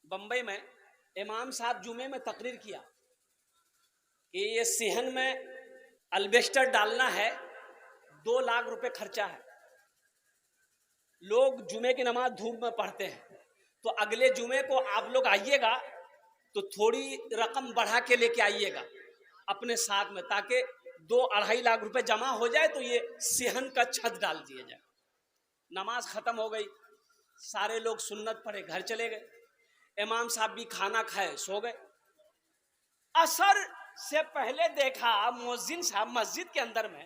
बंबई में इमाम साहब जुमे में तकरीर किया कि ये सिहन में अल्बेस्टर डालना है, 2 लाख रुपए खर्चा है। लोग जुमे की नमाज धूप में पढ़ते हैं, तो अगले जुमे को आप लोग आइएगा तो थोड़ी रकम बढ़ा के लेके आइएगा अपने साथ में, ताकि 2-2.5 लाख रुपए जमा हो जाए तो ये सिहन का छत डाल दिया जाए। नमाज खत्म हो गई, सारे लोग सुन्नत पढ़े घर चले गए, इमाम साहब भी खाना खाए सो गए। असर से पहले देखा मुअज्जिन साहब मस्जिद के अंदर में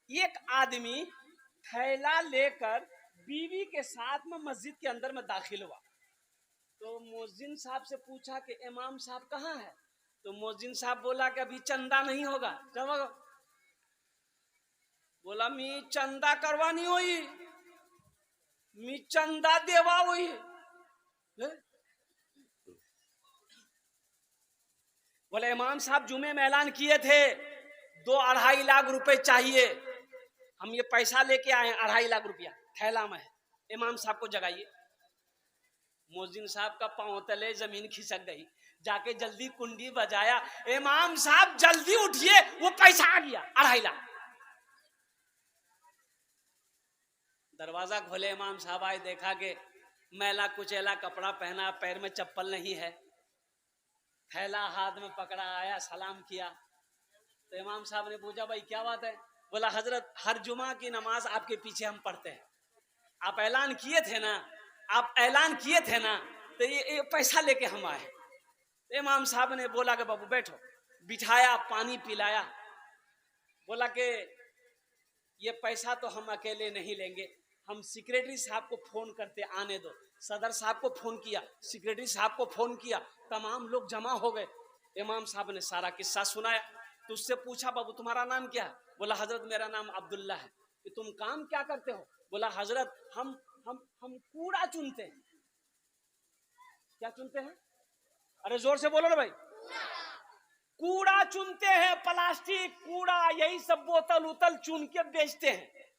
एक आदमी थैला लेकर बीवी के साथ में मस्जिद के अंदर में दाखिल हुआ। तो मुअज्जिन साहब से पूछा कि इमाम साहब कहाँ है? तो मुअज्जिन साहब बोला कि अभी चंदा नहीं होगा। बोला मी चंदा करवानी हुई, मी चंदा देवा हुई। बोले इमाम साहब जुमे में ऐलान किए थे 2-2.5 लाख रुपए चाहिए, हम ये पैसा लेके आए 2.5 लाख रुपया थैला में है, इमाम साहब को जगाइए। मुअज्जिन साहब का पांव तले जमीन खिसक गई, जाके जल्दी कुंडी बजाया, इमाम साहब जल्दी उठिए, वो पैसा आ गया 2.5 लाख। दरवाजा खोले, इमाम साहब आए, देखा कि मैला कुचैला कपड़ा पहना, पैर में चप्पल नहीं है, थैला हाथ में पकड़ा, आया सलाम किया। तो इमाम साहब ने पूछा भाई क्या बात है? बोला हजरत हर जुमा की नमाज आपके पीछे हम पढ़ते हैं, आप ऐलान किए थे ना, आप ऐलान किए थे ना, तो ये पैसा लेके हम आए। तो इमाम साहब ने बोला कि बाबू बैठो, बिठाया, पानी पिलाया, बोला कि ये पैसा तो हम अकेले नहीं लेंगे, हम सेक्रेटरी साहब को फोन करते आने दो। सदर साहब को फोन किया, सेक्रेटरी साहब को फोन किया, तमाम लोग जमा हो गए। इमाम साहब ने सारा किस्सा सुनाया। तो उससे पूछा बाबू तुम्हारा नाम क्या है? बोला हजरत मेरा नाम अब्दुल्ला है। कि तुम काम क्या करते हो? बोला हजरत हम कूड़ा चुनते हैं। क्या चुनते हैं? अरे जोर से बोलो ना भाई। कूड़ा चुनते हैं, प्लास्टिक कूड़ा, यही सब बोतल उतल चुन के बेचते हैं।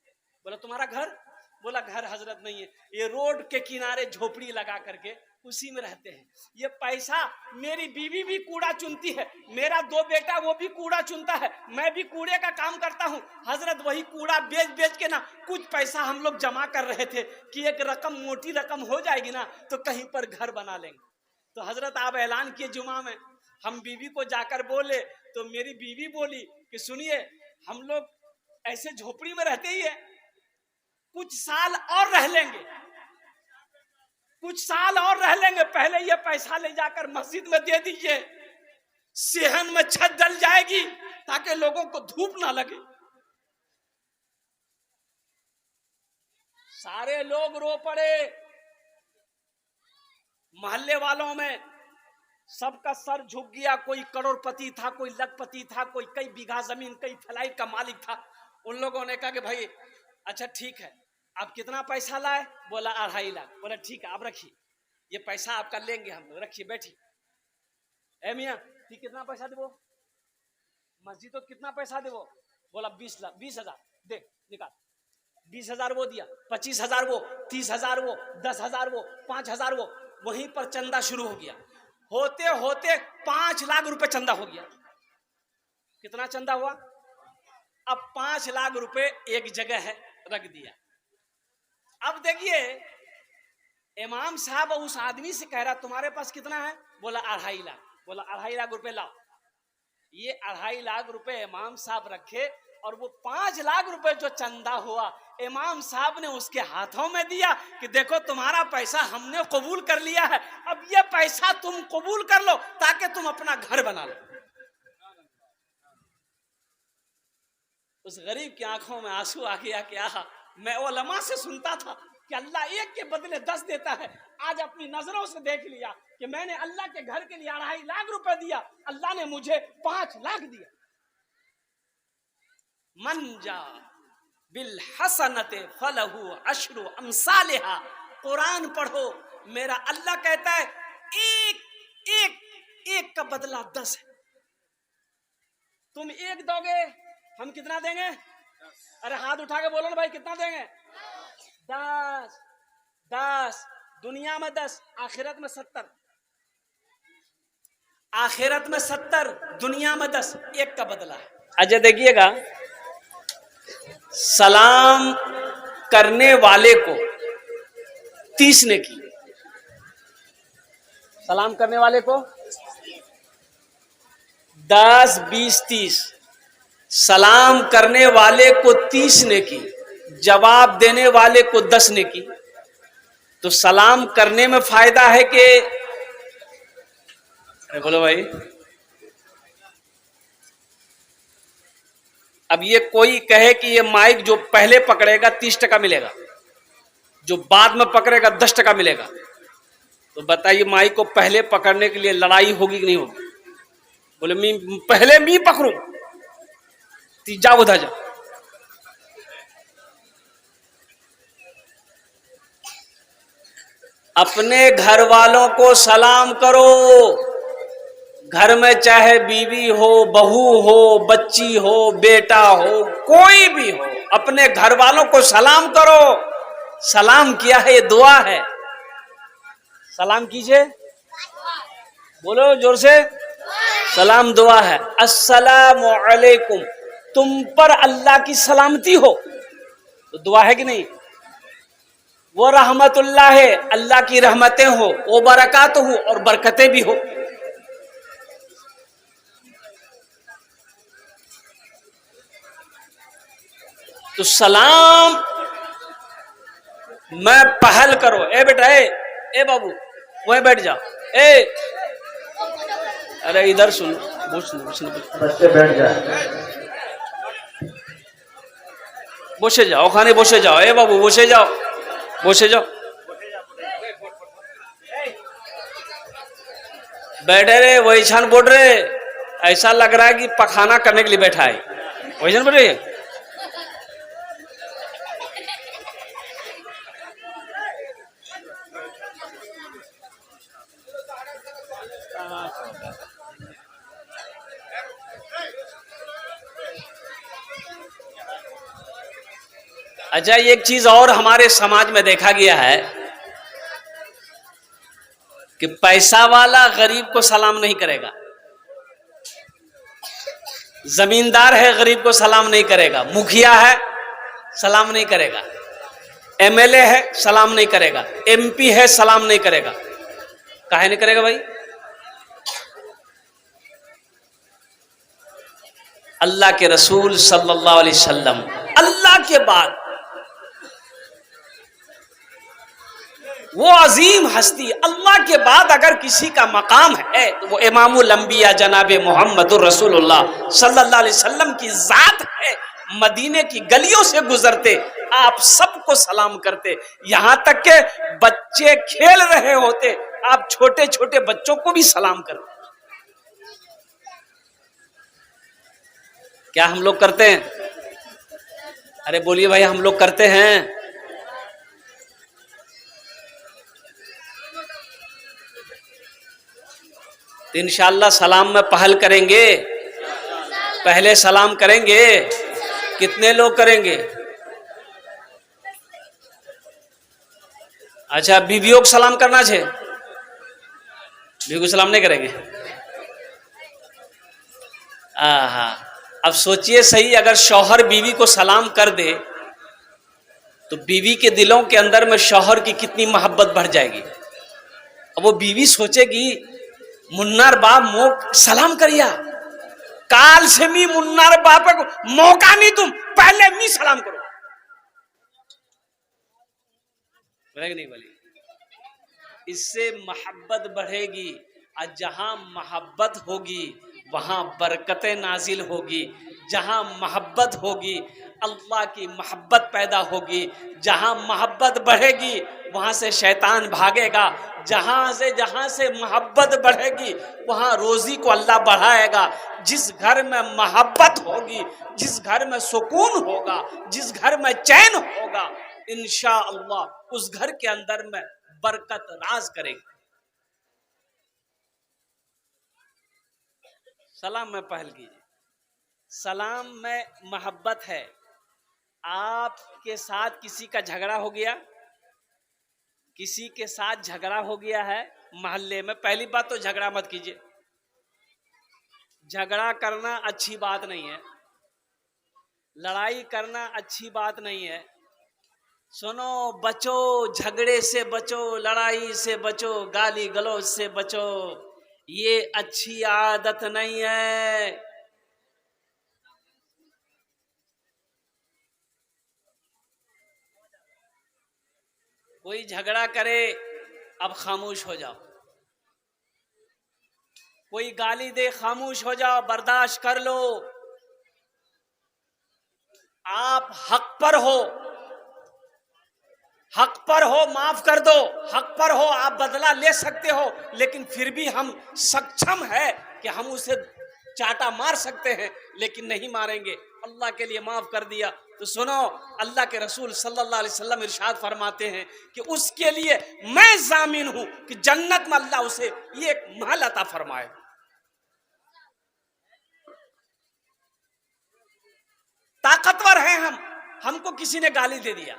बोला तुम्हारा घर? बोला घर हजरत नहीं है, ये रोड के किनारे झोपड़ी लगा करके उसी में रहते हैं। ये पैसा मेरी बीवी भी कूड़ा चुनती है, मेरा 2 बेटा वो भी कूड़ा चुनता है, मैं भी कूड़े का काम करता हूँ। हजरत वही कूड़ा बेच बेच के ना कुछ पैसा हम लोग जमा कर रहे थे कि एक रकम मोटी रकम हो जाएगी ना तो कहीं पर घर बना लेंगे। तो हजरत आप ऐलान किए जुमा में, हम बीवी को जाकर बोले तो मेरी बीवी बोली कि सुनिए हम लोग ऐसे झोपड़ी में रहते ही है, कुछ साल और रह लेंगे, कुछ साल और रह लेंगे, पहले ये पैसा ले जाकर मस्जिद में दे दीजिए, सेहन में छत डल जाएगी ताकि लोगों को धूप ना लगे। सारे लोग रो पड़े, मोहल्ले वालों में सबका सर झुक गया। कोई करोड़पति था, कोई लखपति था, कोई कई बीघा जमीन, कई फ्लाइट का मालिक था। उन लोगों ने कहा कि भाई अच्छा ठीक है, आप कितना पैसा लाए? बोला 2.5 लाख। बोला ठीक है आप रखिए, ये पैसा आपका लेंगे हम लोग, रखिए बैठिए। ए मियाँ ठीक कितना पैसा देवो? मस्जिद तो कितना पैसा देवो? बोला 20 लाख, 20,000 दे, निकाल। 20,000 वो दिया, 25,000 वो, 30,000 वो, 10,000 वो, 5,000 वो। वहीं पर चंदा शुरू हो गया। होते होते 5 लाख रुपए चंदा हो गया। कितना चंदा हुआ? अब 5 लाख रुपए एक जगह है रख दिया। अब देखिए इमाम साहब उस आदमी से कह रहा तुम्हारे पास कितना है? बोला 2.5 लाख। बोला 2.5 लाख रुपए लाओ। ये 2.5 लाख रुपए इमाम साहब रखे और वो 5 लाख रुपए जो चंदा हुआ इमाम साहब ने उसके हाथों में दिया कि देखो तुम्हारा पैसा हमने कबूल कर लिया है, अब ये पैसा तुम कबूल कर लो ताकि तुम अपना घर बना लो। उस गरीब की आंखों में आंसू आ गया कि आहा, मैं उलमा से सुनता था कि अल्लाह 1 के बदले 10 देता है, आज अपनी नजरों से देख लिया कि मैंने अल्लाह के घर के लिए 2.5 लाख रुपए दिया, अल्लाह ने मुझे 5 लाख दिया। मन जा बिल हसनते फलहु अशरु अमसालिहा। कुरान पढ़ो, मेरा अल्लाह कहता है एक का बदला 10 है। तुम 1 दोगे, हम कितना देंगे? अरे हाथ उठा के बोलो ना भाई, कितना देंगे? 10। दुनिया में 10, आखिरत में 70। आखिरत में 70, दुनिया में 10, एक का बदला है। अच्छा देखिएगा, सलाम करने वाले को 30 ने की, सलाम करने वाले को 10, 20, 30, सलाम करने वाले को 30 ने की, जवाब देने वाले को 10 ने की। तो सलाम करने में फायदा है कि, अरे बोलो भाई, अब ये कोई कहे कि ये माइक जो पहले पकड़ेगा 30% मिलेगा, जो बाद में पकड़ेगा 10% मिलेगा, तो बताइए माइक को पहले पकड़ने के लिए लड़ाई होगी कि नहीं होगी? बोले मैं पकड़ू, जा उधर जा। अपने घर वालों को सलाम करो, घर में चाहे बीवी हो, बहू हो, बच्ची हो, बेटा हो, कोई भी हो, अपने घर वालों को सलाम करो। सलाम किया है, ये दुआ है। सलाम कीजिए, बोलो जोर से, सलाम दुआ है। अस्सलामु अलैकुम, तुम पर अल्लाह की सलामती हो, तो दुआ है कि नहीं? वो रहमतुल्लाह है, अल्लाह की रहमतें हो, वो बरकत हो, और बरकतें भी हो। तो सलाम मैं पहल करो। ए बेटा, ए बाबू, वहीं बैठ जाओ। अरे इधर सुनो, बच्चे बैठ जाए, বসে যাও, ওখানে বসে যাও। এ বাবু বসে যাও, বসে যাও। बैठे रे, वही छान बोल रहे, ऐसा लग रहा है कि पखाना करने के लिए बैठा है। वही छान बोल रहे। अच्छा, एक चीज और हमारे समाज में देखा गया है कि पैसा वाला गरीब को सलाम नहीं करेगा, जमींदार है गरीब को सलाम नहीं करेगा, मुखिया है सलाम नहीं करेगा, एमएलए है सलाम नहीं करेगा, एमपी है सलाम नहीं करेगा। काहे नहीं करेगा भाई? अल्लाह के रसूल सल्लल्लाहु अलैहि वसल्लम, अल्लाह के बाद वो अजीम हस्ती, अल्लाह के बाद अगर किसी का मकाम है तो वो इमामुल अंबिया जनाबे मोहम्मदुर रसूलुल्लाह सल्लल्लाहु अलैहि वसल्लम की जात है। मदीने की गलियों से गुजरते आप सबको सलाम करते, यहां तक के बच्चे खेल रहे होते, आप छोटे छोटे बच्चों को भी सलाम करते। क्या हम लोग करते हैं? अरे बोलिए भाई, हम लोग करते हैं? तो इंशाअल्लाह सलाम में पहल करेंगे, पहले सलाम करेंगे। कितने लोग करेंगे? अच्छा, बीवियों को सलाम करना चाहिए, बीवी को सलाम नहीं करेंगे? हाँ, अब सोचिए सही, अगर शौहर बीवी को सलाम कर दे तो बीवी के दिलों के अंदर में शौहर की कितनी मोहब्बत बढ़ जाएगी। अब वो बीवी सोचेगी मुन्नार बाप मोक सलाम करिया, काल से मी मुन्नार बाप को मौका नहीं, तुम पहले मी सलाम करो। नहीं बोली, इससे मोहब्बत बढ़ेगी, और जहां मोहब्बत होगी वहां बरकतें नाजिल होगी। जहां मोहब्बत होगी अल्लाह की मोहब्बत पैदा होगी। जहां मोहब्बत बढ़ेगी वहां से शैतान भागेगा। जहां से मोहब्बत बढ़ेगी वहां रोजी को अल्लाह बढ़ाएगा। जिस घर में मोहब्बत होगी, जिस घर में सुकून होगा, जिस घर में चैन होगा, इंशाअल्लाह उस घर के अंदर में बरकत राज करेगी। सलाम में पहल कीजिए, सलाम में मोहब्बत है। आपके साथ किसी का झगड़ा हो गया, किसी के साथ झगड़ा हो गया है मोहल्ले में, पहली बात तो झगड़ा मत कीजिए। झगड़ा करना अच्छी बात नहीं है, लड़ाई करना अच्छी बात नहीं है। सुनो, बचो, झगड़े से बचो, लड़ाई से बचो, गाली गलौज से बचो, ये अच्छी आदत नहीं है। कोई झगड़ा करे, अब खामोश हो जाओ। कोई गाली दे, खामोश हो जाओ, बर्दाश्त कर लो। आप हक पर हो, हक पर हो, माफ कर दो। हक पर हो, आप बदला ले सकते हो, लेकिन फिर भी हम सक्षम है कि हम उसे चाटा मार सकते हैं, लेकिन नहीं मारेंगे। अल्लाह के लिए माफ कर दिया तो सुनो, अल्लाह के रसूल सल्लल्लाहु अलैहि वसल्लम इरशाद फरमाते हैं कि उसके लिए मैं जामिन हूं कि जन्नत में अल्लाह उसे ये एक महल अता फरमाए। ताकतवर हैं हम, हमको किसी ने गाली दे दिया,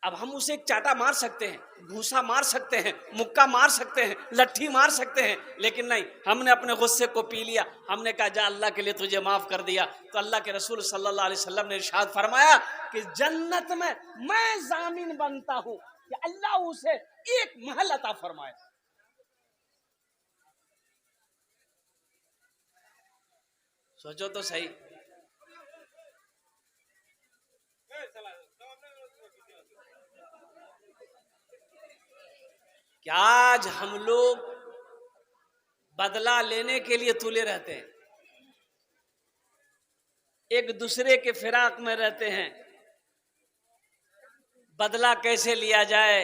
अब हम उसे एक चाटा मार सकते हैं, घूसा मार सकते हैं, मुक्का मार सकते हैं, लट्ठी मार सकते हैं, लेकिन नहीं, हमने अपने गुस्से को पी लिया। हमने कहा जा अल्लाह के लिए तुझे माफ कर दिया। तो अल्लाह के रसूल सल्लल्लाहु अलैहि वसल्लम ने इरशाद फरमाया कि जन्नत में मैं जामिन बनता हूं कि अल्लाह उसे एक महल अता फरमाए। सोचो तो सही, क्या आज हम लोग बदला लेने के लिए तुले रहते हैं, एक दूसरे के फिराक में रहते हैं, बदला कैसे लिया जाए,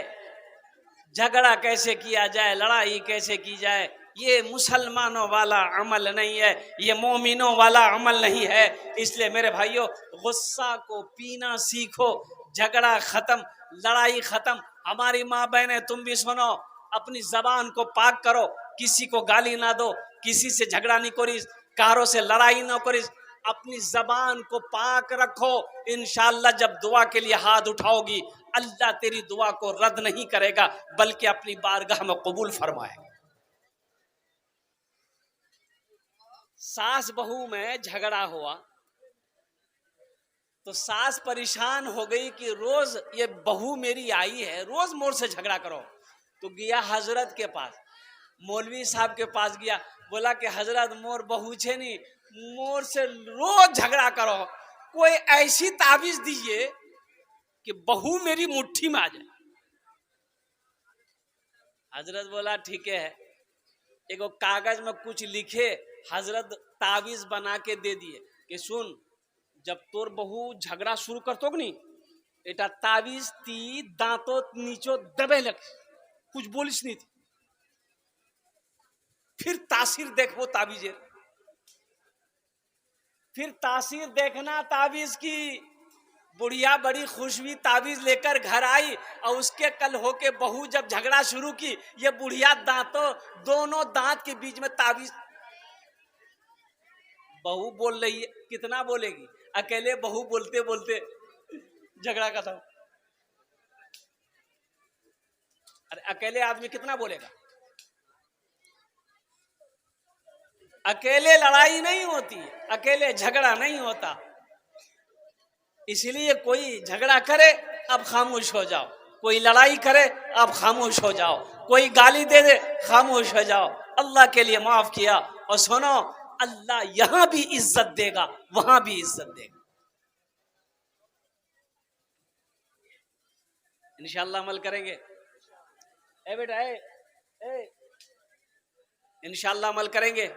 झगड़ा कैसे किया जाए, लड़ाई कैसे की जाए। ये मुसलमानों वाला अमल नहीं है, ये मोमिनों वाला अमल नहीं है। इसलिए मेरे भाइयों, गुस्सा को पीना सीखो, झगड़ा खत्म, लड़ाई खत्म। हमारी माँ बहनें, तुम भी सुनो, अपनी जबान को पाक करो, किसी को गाली ना दो, किसी से झगड़ा नहीं करिस, कारों से लड़ाई ना करिस, अपनी जबान को पाक रखो। इंशाअल्लाह जब दुआ के लिए हाथ उठाओगी, अल्लाह तेरी दुआ को रद्द नहीं करेगा, बल्कि अपनी बारगाह में कबूल फरमाएगा। सास बहू में झगड़ा हुआ तो सास परेशान हो गई कि रोज ये बहू मेरी आई है, रोज मोर से झगड़ा करो। तो गया हजरत के पास, मौलवी साहब के पास गया, बोला कि हजरत मोर बहू छे नहीं, मोर से रोज झगड़ा करो, कोई ऐसी ताबीज दीजिए कि बहू मेरी मुट्ठी में आ जाए। हजरत बोला ठीक है, एक कागज में कुछ लिखे, हजरत ताबीज बना के दे दिए कि सुन, जब तोर बहू झगड़ा शुरू करतो नहीं, एटा ताबीज ती दांतो नीचो दबे लग, कुछ बोलिस नहीं थी, फिर तासीर देखो ताबीजे, फिर तासीर देखना ताबीज की। बुढ़िया बड़ी खुश हुई, ताबीज लेकर घर आई, और उसके कल होके बहू जब झगड़ा शुरू की, ये बुढ़िया दांतों, दोनों दांत के बीच में ताबीज। बहू बोल रही है, कितना बोलेगी, अकेले बहू बोलते बोलते झगड़ा खत्म। अरे अकेले आदमी कितना बोलेगा, अकेले लड़ाई नहीं होती, अकेले झगड़ा नहीं होता। इसलिए कोई झगड़ा करे अब खामोश हो जाओ, कोई लड़ाई करे अब खामोश हो जाओ, कोई गाली दे दे खामोश हो जाओ, अल्लाह के लिए माफ किया। और सुनो, अल्लाह यहां भी इज्जत देगा, वहां भी इज्जत देगा। इंशाअल्लाह अमल करेंगे, ए बेटा ए, इंशाअल्लाह अमल करेंगे।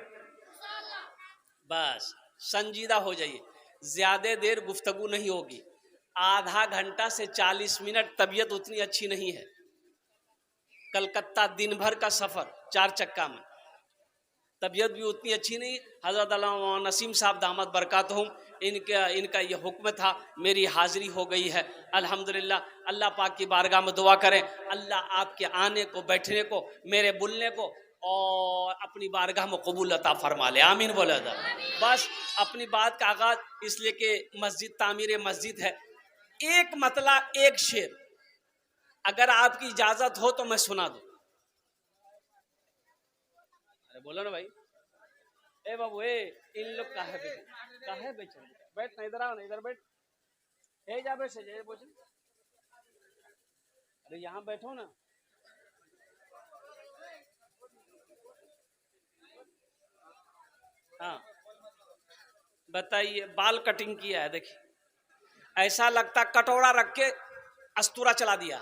बस संजीदा हो जाइए, ज्यादा देर गुफ्तगू नहीं होगी, आधा घंटा से 40 मिनट। तबीयत उतनी अच्छी नहीं है, कलकत्ता दिन भर का सफर 4 चक्का में, तबीयत भी उतनी अच्छी नहीं। हजरत अल्लामा नसीम साहब दामद बरकातहुम, इनका ये हुक्म था, मेरी हाजिरी हो गई है अल्हम्दुलिल्लाह। अल्लाह पाक की बारगाह में दुआ करें, अल्लाह आपके आने को, बैठने को, मेरे बुलने को और अपनी बारगाह में कबूल अता फरमा ले, आमीन बोला था। बस अपनी बात का आगाज, इसलिए कि मस्जिद तामीर मस्जिद है, एक मतला एक शेर अगर आपकी इजाजत हो तो मैं सुना दूं। अरे बोलो ना भाई, ए बाबू ए, इन लोग काहे बेचे? बैठ ना, इधर आओ ना, इधर बैठ। ए जा बैठ से बोझ। अरे यहाँ बैठो ना। हाँ बताइए, बाल कटिंग किया है, देखिए ऐसा लगता कटोरा रख के अस्तूरा चला दिया।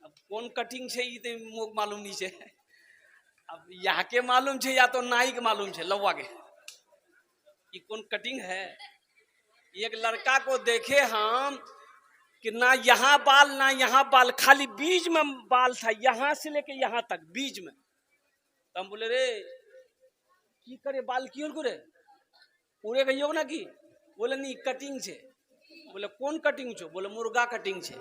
अब कौन कटिंग छे ये तो मोक मालूम नहीं छे। अब यहाँ के मालूम छे या तो नाई के मालूम छे लौवा के, ये कौन कटिंग है। एक लड़का को देखे हम कि ना यहाँ बाल ना यहाँ बाल, खाली बीच में बाल था, यहाँ से लेके यहाँ तक बीच में। तो हम बोले रे की करे बाल क्यों करे, पूरे कहियो ना की। बोले नहीं कटिंग छे। बोले कौन कटिंग छो? बोले मुर्गा कटिंग छे।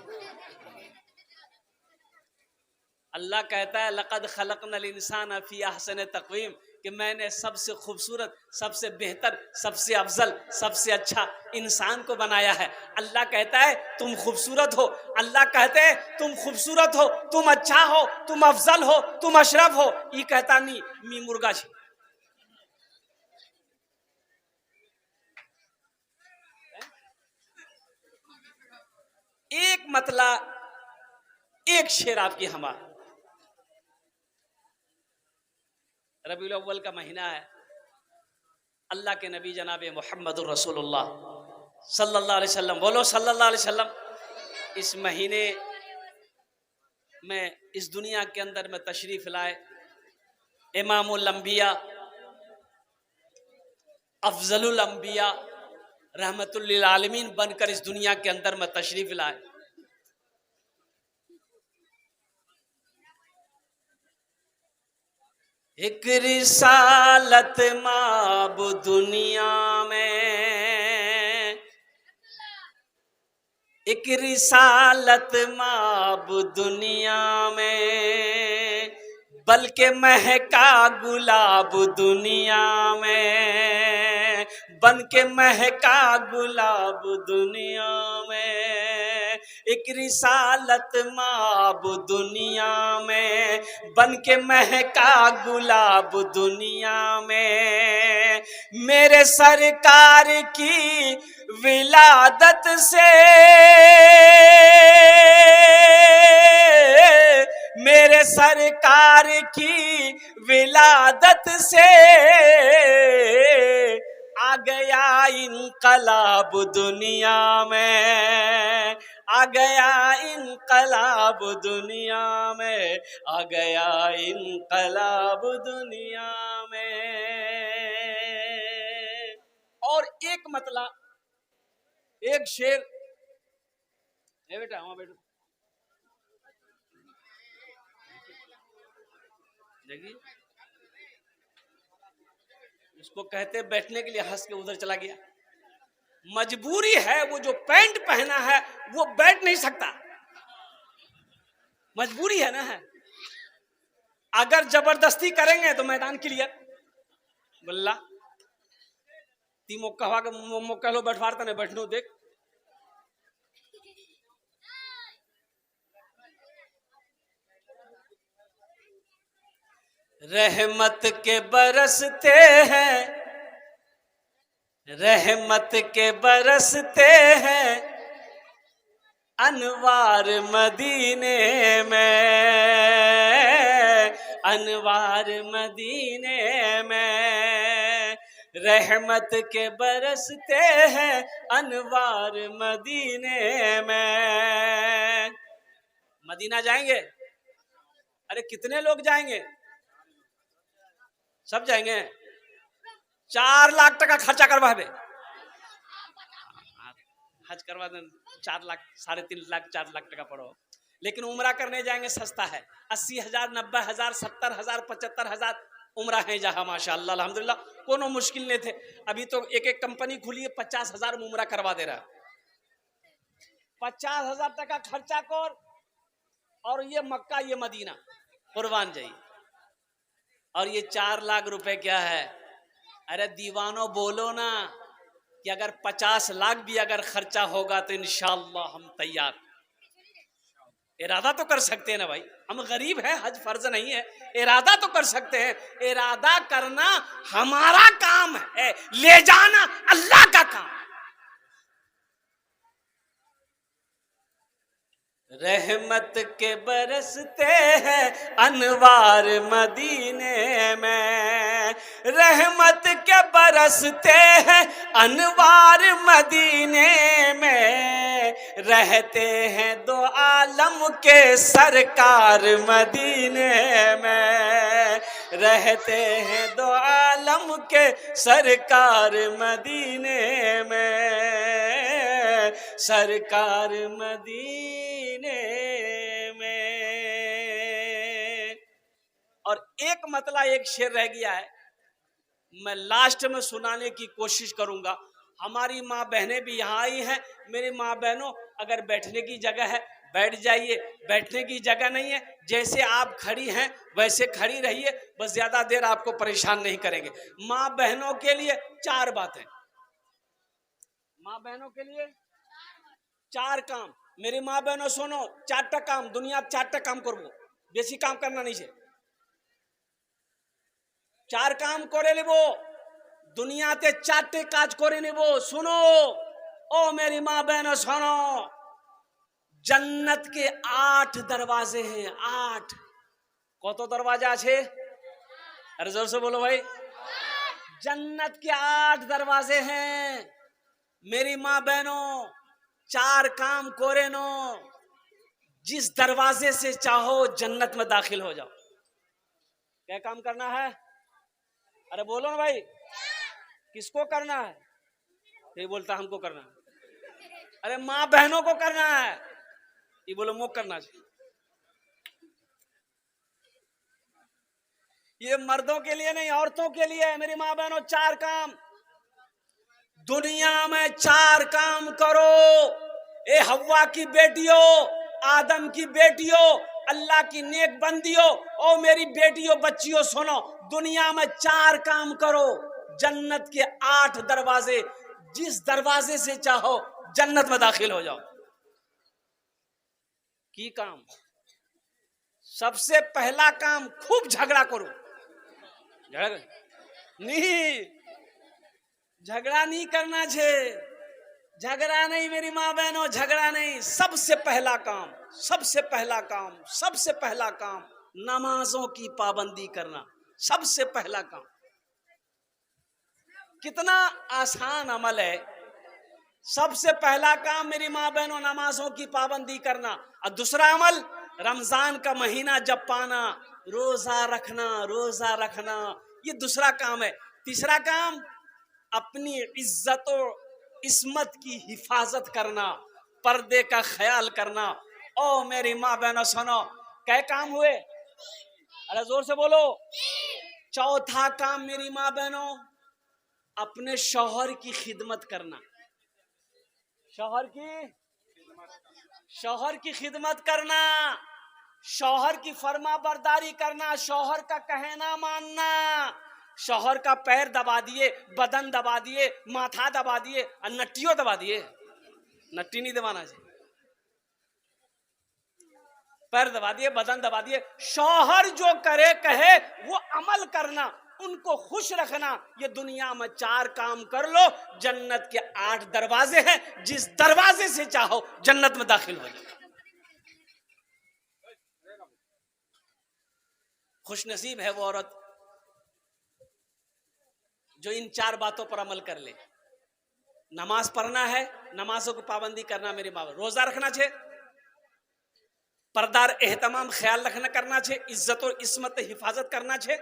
अल्लाह कहता है लक़द खलक़नल इंसान फी अहसन तक़वीम, कि मैंने सबसे खूबसूरत, सबसे बेहतर, सबसे अफजल, सबसे अच्छा इंसान को बनाया है। अल्लाह कहता है तुम खूबसूरत हो, अल्लाह कहते हैं तुम खूबसूरत हो, तुम अच्छा हो, तुम अफजल हो, तुम अशरफ हो। ये कहता नहीं मी मुर्गा छे। एक मतलब एक शेर आपकी हमारा। रबीउल अव्वल का महीना है, अल्लाह के नबी जनाब मुहम्मदुर रसूलुल्लाह सल्लल्लाहु अलैहि वसल्लम, बोलो सल्लल्लाहु अलैहि वसल्लम, इस महीने में इस दुनिया के अंदर में तशरीफ लाए। इमामुल अंबिया, अफजलुल अंबिया, रहमतुल लिल आलमीन बनकर इस दुनिया के अंदर में तशरीफ लाए। एक रिसालत माब दुनिया में, एक रिसालत माब दुनिया में, बल्कि महका गुलाब दुनिया में, बन के महका गुलाब दुनिया में। एक रिसालत माब दुनिया में, बन के महका गुलाब दुनिया में। मेरे सरकार की विलादत से, मेरे सरकार की विलादत से आ गया इनकलाब दुनिया में, आ गया इनकलाब दुनिया में, आ गया इनकलाब दुनिया में। और एक मतलब एक शेर, बेटा वहां बैठो, देखिए उसको कहते बैठने के लिए, हंस के उधर चला गया। मजबूरी है, वो जो पैंट पहना है वो बैठ नहीं सकता, मजबूरी है ना है। अगर जबरदस्ती करेंगे तो मैदान क्लियर। बल्ला तीमो कहवा के मो कहलो बैठवारता ने बैठनो देख। रहमत के बरसते हैं, रहमत के बरसते हैं अनवार मदीने में, अनवार मदीने में। रहमत के बरसते हैं अनवार मदीने में। मदीना जाएंगे? अरे कितने लोग जाएंगे? सब जाएंगे। 4 लाख टका खर्चा करवा दे, हज करवा दे 4 लाख, 3.5 लाख 4 लाख टका पड़ो। लेकिन उम्रा करने जाएंगे सस्ता है, 80,000, 90,000, 70,000, 75,000 उम्रा है जहाँ माशाअल्लाह अल्हम्दुलिल्लाह, कोनो मुश्किल नहीं थे। अभी तो एक एक कंपनी खुली है 50,000 में उम्रा करवा दे रहा। 50,000 टका खर्चा कर, और ये मक्का ये मदीना कुर्बान जाइए। और ये 4 लाख रुपए क्या है? अरे दीवानों बोलो ना कि अगर 50 लाख भी अगर खर्चा होगा तो इंशाअल्लाह हम तैयार। इरादा तो कर सकते हैं ना भाई, हम गरीब हैं, हज फर्ज नहीं है, इरादा तो कर सकते हैं। इरादा करना हमारा काम है, ले जाना अल्लाह का काम। रहमत के बरसते हैं अनवार मदीने में, रहमत के बरसते हैं अनवार मदीने में, रहते हैं दो आलम के सरकार मदीने में, रहते हैं दो आलम के सरकार मदीने में, सरकार मदीने में। और एक मतला एक शेर रह गया है, मैं लास्ट में सुनाने की कोशिश करूंगा। हमारी माँ बहनें भी यहाँ आई हैं। मेरी माँ बहनों, अगर बैठने की जगह है बैठ जाइए, बैठने की जगह नहीं है जैसे आप खड़ी हैं वैसे खड़ी रहिए, बस ज्यादा देर आपको परेशान नहीं करेंगे। माँ बहनों के लिए 4 बातें, माँ बहनों के लिए 4 काम। मेरी माँ बहनों सुनो, 4टा काम दुनिया 4टा काम करबो, बेसी काम करना नहीं है। 4 काम करे निबो दुनियाते, 4टे काज करे निबो। सुनो ओ मेरी माँ बहनों सुनो, जन्नत के 8 दरवाजे हैं। 8 कत दरवाजा है? अरे जोर से बोलो भाई। जन्नत के 8 दरवाजे हैं। मेरी माँ बहनों 4 काम कोरे नो, जिस दरवाजे से चाहो जन्नत में दाखिल हो जाओ। क्या काम करना है? अरे बोलो ना भाई, किसको करना है? ये बोलता हमको करना है। अरे माँ बहनों को करना है, ये बोलो मुझे करना चाहिए। ये मर्दों के लिए नहीं, औरतों के लिए है। मेरी माँ बहनों 4 काम दुनिया में 4 काम करो। ए हव्वा की बेटियों, आदम की बेटियों, अल्लाह की नेक बंदियों, ओ मेरी बेटियों बच्चियों सुनो, दुनिया में 4 काम करो। जन्नत के 8 दरवाजे, जिस दरवाजे से चाहो जन्नत में दाखिल हो जाओ। की काम? सबसे पहला काम, खूब झगड़ा करो। झगड़ा नहीं करना छे, झगड़ा नहीं मेरी माँ बहनों, झगड़ा नहीं। सबसे पहला काम, सबसे पहला काम, सबसे पहला काम नमाजों की पाबंदी करना। सबसे पहला काम। कितना आसान अमल है। सबसे पहला काम मेरी माँ बहनों नमाजों की पाबंदी करना। और दूसरा अमल, रमजान का महीना जब पाना, रोजा रखना, रोजा रखना, ये दूसरा काम है। तीसरा काम, अपनी इज्जत और इस्मत की हिफाजत करना, पर्दे का ख्याल करना। ओ मेरी माँ बहनों सुनो, क्या काम हुए? अरे जोर से बोलो। चौथा काम मेरी माँ बहनों, अपने शौहर की खिदमत करना। शौहर की खिदमत करना, शौहर की फर्मा बरदारी करना, शौहर का कहना मानना। शौहर का पैर दबा दिए, बदन दबा दिए, माथा दबा दिए और नट्टियों दबा दिए। नट्टी नहीं दबाना चाहिए, पैर दबा दिए, बदन दबा दिए। शौहर जो करे कहे वो अमल करना, उनको खुश रखना। ये दुनिया में 4 काम कर लो, जन्नत के 8 दरवाजे हैं, जिस दरवाजे से चाहो जन्नत में दाखिल हो जाओ। खुश नसीब है वो औरत जो इन 4 बातों पर अमल कर ले। नमाज पढ़ना है, नमाजों की पाबंदी करना मेरे माँ, रोजा रखना चाहिए, पर्दार एहतमाम ख्याल रखना करना चाहिए, इज्जत और इस्मत हिफाजत करना चाहिए।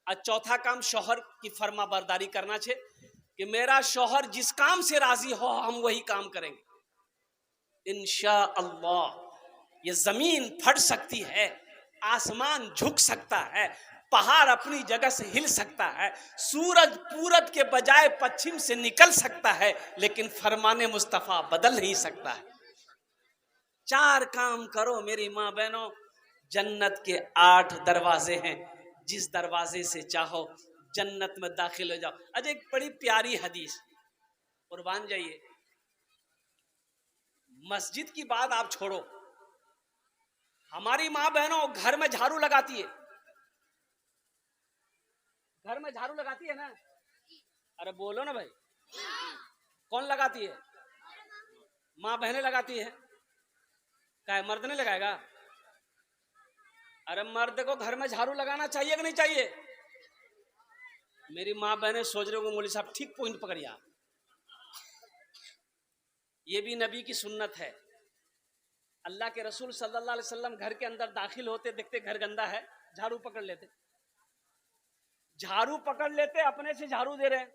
और चौथा काम, शौहर की फर्मा बरदारी करना चाहिए कि मेरा शौहर जिस काम से राजी हो हम वही काम करेंगे। इंशाअल्लाह ये जमीन फट सकती है, आसमान झुक सकता है, पहाड़ अपनी जगह से हिल सकता है, सूरज पूरब के बजाय पश्चिम से निकल सकता है, लेकिन फरमाने मुस्तफा बदल नहीं सकता है। 4 काम करो मेरी माँ बहनों, जन्नत के 8 दरवाजे हैं, जिस दरवाजे से चाहो जन्नत में दाखिल हो जाओ। आज एक बड़ी प्यारी हदीस, कुर्बान जाइए, मस्जिद की बात आप छोड़ो, हमारी माँ बहनों घर में झाड़ू लगाती है, घर में झाड़ू लगाती है ना? अरे बोलो ना भाई, कौन लगाती है? माँ बहनें लगाती है। क्या है, मर्द नहीं लगाएगा? अरे मर्द को घर में झाड़ू लगाना चाहिए कि नहीं चाहिए? मेरी माँ बहनें सोच रहे हो मौलवी साहब ठीक पॉइंट पकड़िया, ये भी नबी की सुन्नत है। अल्लाह के रसूल सल्लल्लाहु अलैहि वसल्लम घर के अंदर दाखिल होते, देखते घर गंदा है, झाड़ू पकड़ लेते, झाड़ू पकड़ लेते, अपने से झाड़ू दे रहे,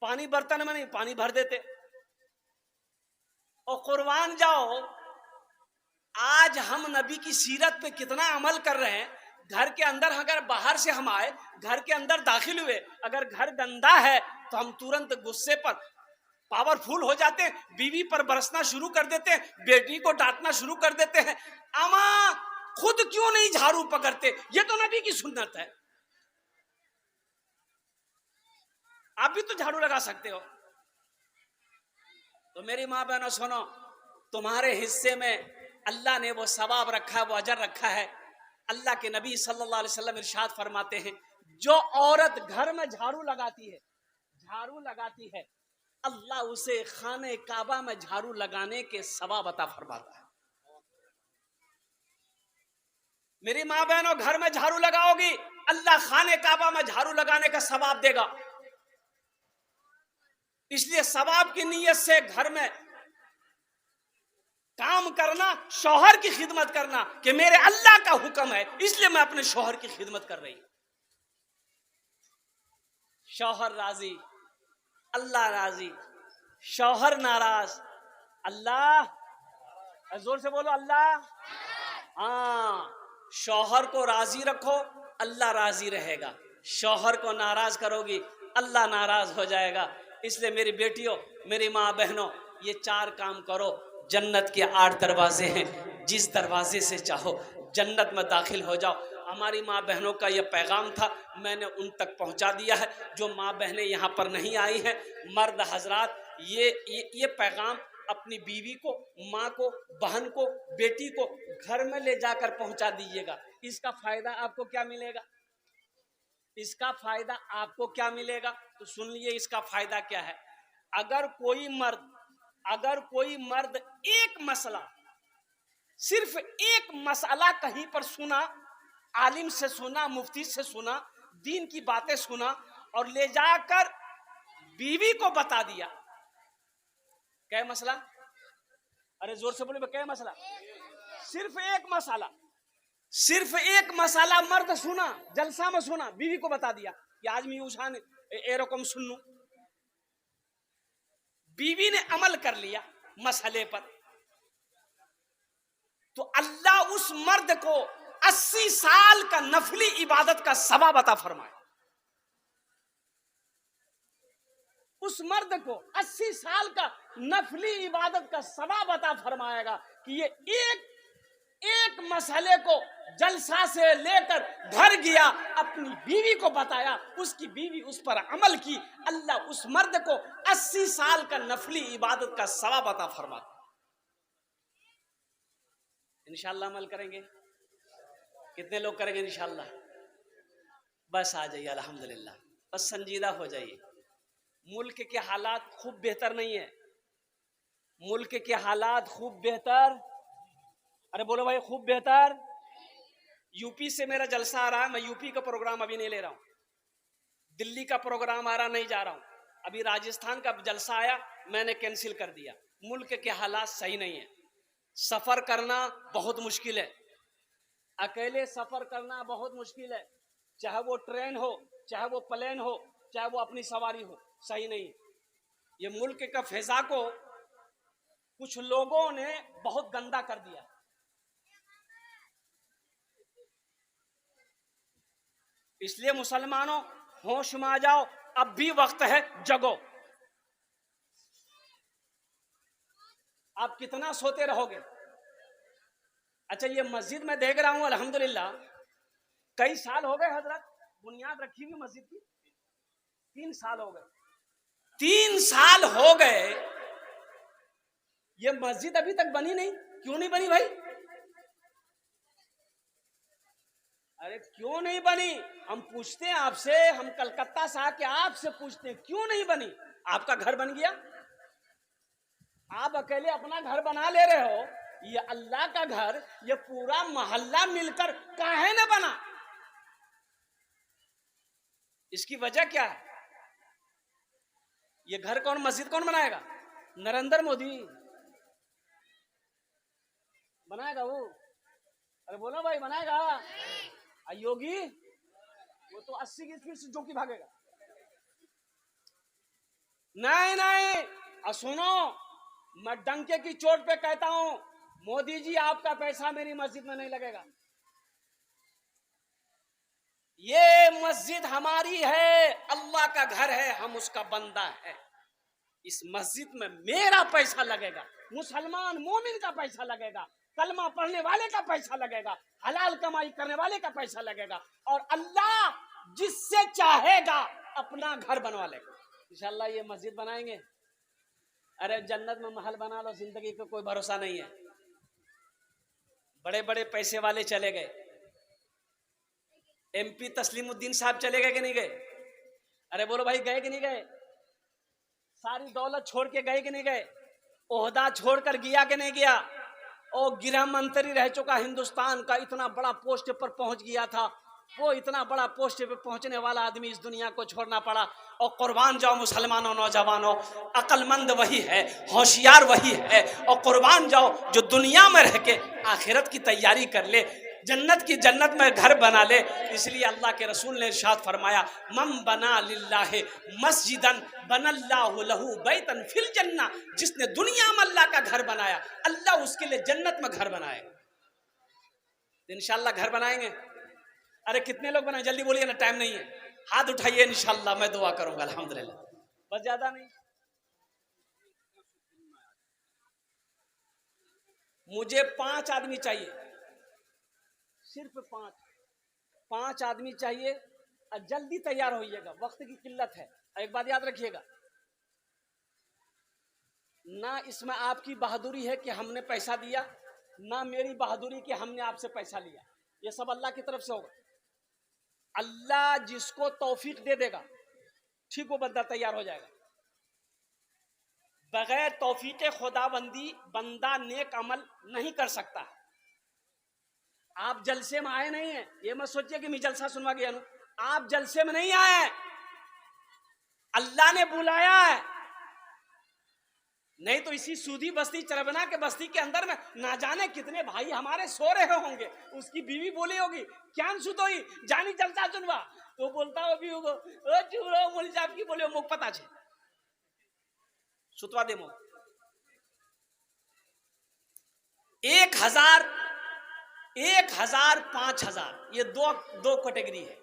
पानी बर्तन में नहीं, पानी भर देते। और कुर्बान जाओ, आज हम नबी की सीरत पे कितना अमल कर रहे हैं। घर के अंदर अगर बाहर से हम आए, घर के अंदर दाखिल हुए, अगर घर गंदा है तो हम तुरंत गुस्से पर पावरफुल हो जाते हैं, बीवी पर बरसना शुरू कर देते हैं, बेटी को डांटना शुरू कर देते हैं। अमा खुद क्यों नहीं झाड़ू पकड़ते? ये तो नबी की सुन्नत है। आप भी तो झाड़ू लगा सकते हो। तो मेरी माँ बहनों सुनो, तुम्हारे हिस्से में अल्लाह ने वो सवाब रखा है, वो अजर रखा है। अल्लाह के नबी सल्लल्लाहु अलैहि वसल्लम इरशाद फरमाते हैं, जो औरत घर में झाड़ू लगाती है, झाड़ू लगाती है, अल्लाह उसे खाने काबा में झाड़ू लगाने के सवाब अता फरमाता है। मेरी माँ बहनों, घर में झाड़ू लगाओगी, अल्लाह खाने काबा में झाड़ू लगाने का सवाब देगा। इसलिए सवाब की नीयत से घर में काम करना, शौहर की खिदमत करना कि मेरे अल्लाह का हुक्म है, इसलिए मैं अपने शौहर की खिदमत कर रही हूं। शौहर राजी, अल्लाह राजी, शौहर नाराज, अल्लाह। जोर से बोलो अल्लाह। हाँ, शौहर को राजी रखो, अल्लाह राजी रहेगा। शौहर को नाराज करोगी, अल्लाह नाराज हो जाएगा। इसलिए मेरी बेटियों, मेरी माँ बहनों, ये 4 काम करो। जन्नत के 8 दरवाजे हैं, जिस दरवाजे से चाहो जन्नत में दाखिल हो जाओ। हमारी माँ बहनों का ये पैगाम था, मैंने उन तक पहुँचा दिया है। जो माँ बहनें यहाँ पर नहीं आई हैं, मर्द हजरात, ये पैगाम अपनी बीवी को, माँ को, बहन को, बेटी को घर में ले जाकर पहुँचा दीजिएगा। इसका फायदा आपको क्या मिलेगा? इसका फायदा आपको क्या मिलेगा? तो सुन लिए इसका फायदा क्या है। अगर कोई मर्द एक मसला, सिर्फ एक मसला कहीं पर सुना, आलिम से सुना, मुफ्ती से सुना, दीन की बातें सुना और ले जाकर बीवी को बता दिया, क्या मसला? अरे जोर से बोले, क्या मसला? सिर्फ एक मसाला मर्द सुना, जलसा में सुना, बीवी को बता दिया कि आज मैं उछान ए रकम सुन लूं। बीवी ने अमल कर लिया मसले पर, तो अल्लाह उस मर्द को 80 साल का नफली इबादत का सवाब अता फरमाए। उस मर्द को 80 साल का नफली इबादत का सवाब अता फरमाएगा कि ये एक मसले को जलसा से लेकर घर गया, अपनी बीवी को बताया, उसकी बीवी उस पर अमल की, अल्लाह उस मर्द को 80 साल का नफली इबादत का सवाब अता फरमाता। इंशाअल्लाह अमल करेंगे। कितने लोग करेंगे इंशाअल्लाह? बस आ जाइए, अल्हम्दुलिल्लाह, बस संजीदा हो जाइए। मुल्क के हालात खूब बेहतर नहीं है, मुल्क के हालात खूब बेहतर, अरे बोलो भाई खूब बेहतर। यूपी से मेरा जलसा आ रहा है, मैं यूपी का प्रोग्राम अभी नहीं ले रहा हूं, दिल्ली का प्रोग्राम आ रहा, नहीं जा रहा हूं। अभी राजस्थान का जलसा आया, मैंने कैंसिल कर दिया। मुल्क के हालात सही नहीं है, सफर करना बहुत मुश्किल है, अकेले सफर करना बहुत मुश्किल है, चाहे वो ट्रेन हो, चाहे वो प्लेन हो, चाहे वो अपनी सवारी हो, सही नहीं। ये मुल्क का फिजा को कुछ लोगों ने बहुत गंदा कर दिया। इसलिए मुसलमानों, होश में आ जाओ, अब भी वक्त है, जगो। आप कितना सोते रहोगे? अच्छा, ये मस्जिद में देख रहा हूं, अल्हम्दुलिल्लाह कई साल हो गए हजरत बुनियाद रखी हुई मस्जिद की, 3 साल हो गए। 3 साल हो गए, ये मस्जिद अभी तक बनी नहीं। क्यों नहीं बनी भाई? अरे क्यों नहीं बनी? हम पूछते हैं आपसे, हम कलकत्ता से आके आपसे पूछते हैं क्यों नहीं बनी? आपका घर बन गया, आप अकेले अपना घर बना ले रहे हो, ये अल्लाह का घर, ये पूरा मोहल्ला मिलकर काहे न बना? इसकी वजह क्या है? ये घर कौन, मस्जिद कौन बनाएगा? नरेंद्र मोदी बनाएगा वो? अरे बोलो भाई, बनाएगा? योगी वो तो 80 की स्पीड से जो की भागेगा। नहीं नहीं, सुनो, मैं डंके की चोट पे कहता हूं, मोदी जी आपका पैसा मेरी मस्जिद में नहीं लगेगा। ये मस्जिद हमारी है, अल्लाह का घर है, हम उसका बंदा है। इस मस्जिद में मेरा पैसा लगेगा, मुसलमान मोमिन का पैसा लगेगा, कलमा पढ़ने वाले का पैसा लगेगा, हलाल कमाई करने वाले का पैसा लगेगा, और अल्लाह जिससे चाहेगा अपना घर बनवा लेगा। इंशाअल्लाह ये मस्जिद बनाएंगे। अरे जन्नत में महल बना लो, जिंदगी का कोई भरोसा नहीं है। बड़े बड़े पैसे वाले चले गए, MP तस्लीमुद्दीन साहब चले गए कि नहीं गए? अरे बोलो भाई, गए कि नहीं गए? सारी दौलत छोड़ के गए कि नहीं गए? ओहदा छोड़कर गया कि नहीं गया? और गृह मंत्री रह चुका हिंदुस्तान का, इतना बड़ा पोस्ट पर पहुंच गया था, वो इतना बड़ा पोस्ट पे पहुंचने वाला आदमी इस दुनिया को छोड़ना पड़ा। और कुर्बान जाओ मुसलमानों, नौजवानों, अक्लमंद वही है, होशियार वही है, और कुर्बान जाओ जो दुनिया में रह के आखिरत की तैयारी कर ले, जन्नत की जन्नत में घर बना ले। इसलिए अल्लाह के रसूल ने इरशाद फरमाया, मम बना लिल्लाहि मस्जिदन बनल्लाहु लहू बैतन फिल जन्नह, जिसने दुनिया में अल्लाह का घर बनाया, अल्लाह उसके लिए जन्नत में घर बनाएगा। इंशाअल्लाह घर बनाएंगे। अरे कितने लोग बनाए, जल्दी बोलिए ना, टाइम नहीं है, हाथ उठाइए, इंशाअल्लाह मैं दुआ करूंगा। अल्हम्दुलिल्लाह, बस ज्यादा नहीं, मुझे 5 आदमी चाहिए, सिर्फ 5 आदमी चाहिए, और जल्दी तैयार होइएगा, वक्त की किल्लत है। एक बात याद रखिएगा, ना इसमें आपकी बहादुरी है कि हमने पैसा दिया, ना मेरी बहादुरी कि हमने आपसे पैसा लिया, ये सब अल्लाह की तरफ से होगा। अल्लाह जिसको तौफीक दे देगा, ठीक वो बंदा तैयार हो जाएगा। बगैर तौफीक खुदाबंदी बंदा नेक अमल नहीं कर सकता। आप जलसे में आए नहीं है, ये मत सोचिए कि मैं जलसा सुनवा गया हूं, आप जलसे में नहीं आए, अल्लाह ने बुलाया है। नहीं तो इसी सूदी बस्ती, चरबना के बस्ती के अंदर में ना जाने कितने भाई हमारे सो रहे होंगे। उसकी बीवी बोली होगी, क्या सुतोई जानी जलसा सुनवा, तो बोलता हो भी होगा, ओ चूरो मुल साहब की बोले मुख पता छे, सुतवा दे मुख। 1000, 5000, ये दो कैटेगरी है।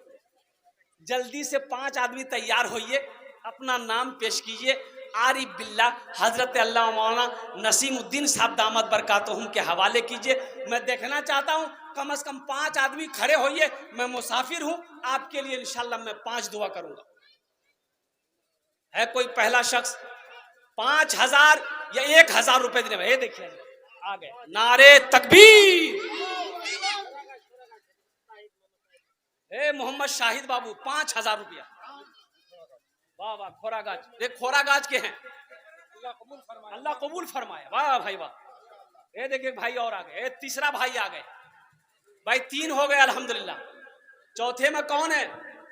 जल्दी से 5 आदमी तैयार होइए, अपना नाम पेश कीजिए, आरिफ बिल्ला हजरत अल्लाह मौलाना नसीमुद्दीन साहब दामद बरकातहुम के हवाले कीजिए। मैं देखना चाहता हूं कम से कम 5 आदमी खड़े होइए, मैं मुसाफिर हूं, आपके लिए इंशाल्लाह मैं 5 दुआ करूंगा। है कोई पहला शख्स? 5000 या 1000 रुपए देने में, ये देखिए आ गए, नारे तकबीर। मोहम्मद शाहिद बाबू 5000 रुपया, वाह वाह, खोरागाज, ये खोरागाज के हैं, अल्लाह कबूल फरमाए, वाह भाई वाह। ये देखिए भाई और आ गए, तीसरा भाई आ गए, भाई 3 हो गए अल्हम्दुलिल्लाह। चौथे में कौन है?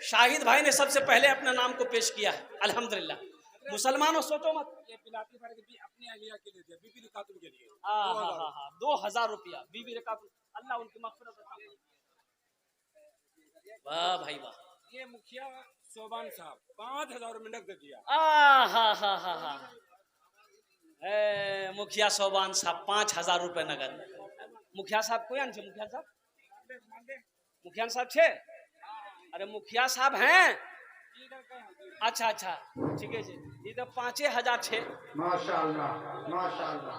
शाहिद भाई ने सबसे पहले अपने नाम को पेश किया है, अल्हम्दुलिल्लाह। मुसलमानों सोचो मत, ये पिलाती अपनी अहलिया के लिए, बीबी रिकातुल के लिए, हाँ 2000 रुपया बीबी रिकातुल, अल्लाह उनकी मग़फ़िरत करे। वाह भाई वाह। ये मुखिया सोबान साहब 5000 रुपये नकद दिया। मुखिया सोबान साहब 5000 रुपये नगद। मुखिया साहब कोई आन छे? मुखिया साहब छे? अरे मुखिया साहब हैं, अच्छा ठीक है जी, ये तो 5000 छे। माशाअल्लाह माशाअल्लाह